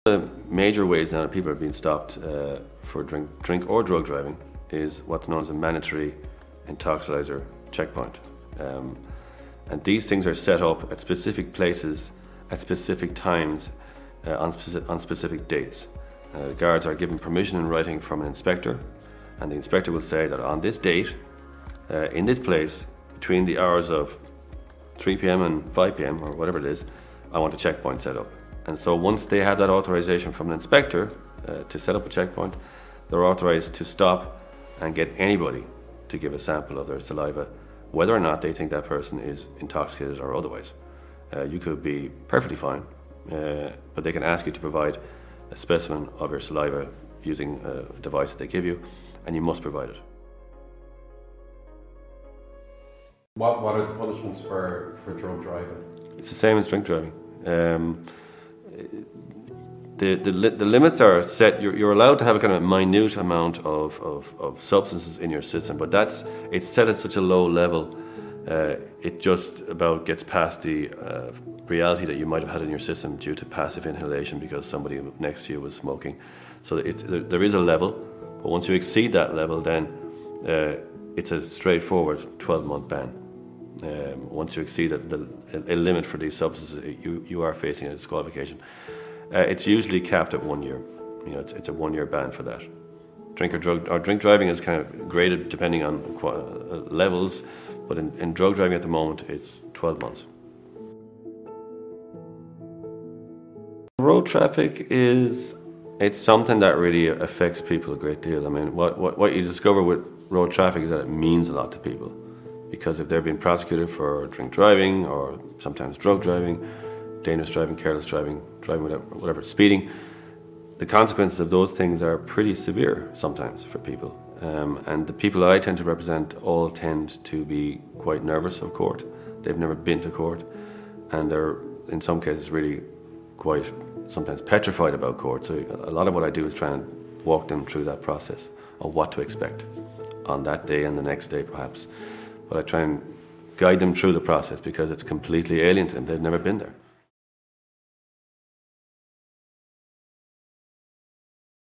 The major ways now that people are being stopped for drink or drug driving is what's known as a Mandatory Intoxylyser checkpoint. And these things are set up at specific places, at specific times, on specific dates. Guards are given permission in writing from an inspector, and the inspector will say that on this date, in this place, between the hours of 3 p.m. and 5 p.m. or whatever it is, I want a checkpoint set up. And so once they have that authorization from an inspector to set up a checkpoint, they're authorized to stop and get anybody to give a sample of their saliva, whether or not they think that person is intoxicated or otherwise. You could be perfectly fine, but they can ask you to provide a specimen of your saliva using a device that they give you, and you must provide it. What are the punishments for drug driving? It's the same as drink driving. The limits are set. You're allowed to have a kind of minute amount of substances in your system, but it's set at such a low level, it just about gets past the reality that you might have had in your system due to passive inhalation because somebody next to you was smoking. So there is a level, but once you exceed that level, then it's a straightforward 12-month ban. Once you exceed a limit for these substances, you are facing a disqualification. It's usually capped at 1 year. You know, it's a 1 year ban for that. Drink driving is kind of graded depending on levels, but in drug driving at the moment, it's 12 months. Road traffic it's something that really affects people a great deal. I mean, what you discover with road traffic is that it means a lot to people. Because if they're being prosecuted for drink driving or sometimes drug driving, dangerous driving, careless driving, driving whatever, speeding, the consequences of those things are pretty severe sometimes for people. And the people that I tend to represent all tend to be quite nervous of court. They've never been to court, and they're in some cases really quite sometimes petrified about court. So a lot of what I do is try and walk them through that process of what to expect on that day and the next day perhaps. But I try and guide them through the process because it's completely alien to them. They've never been there.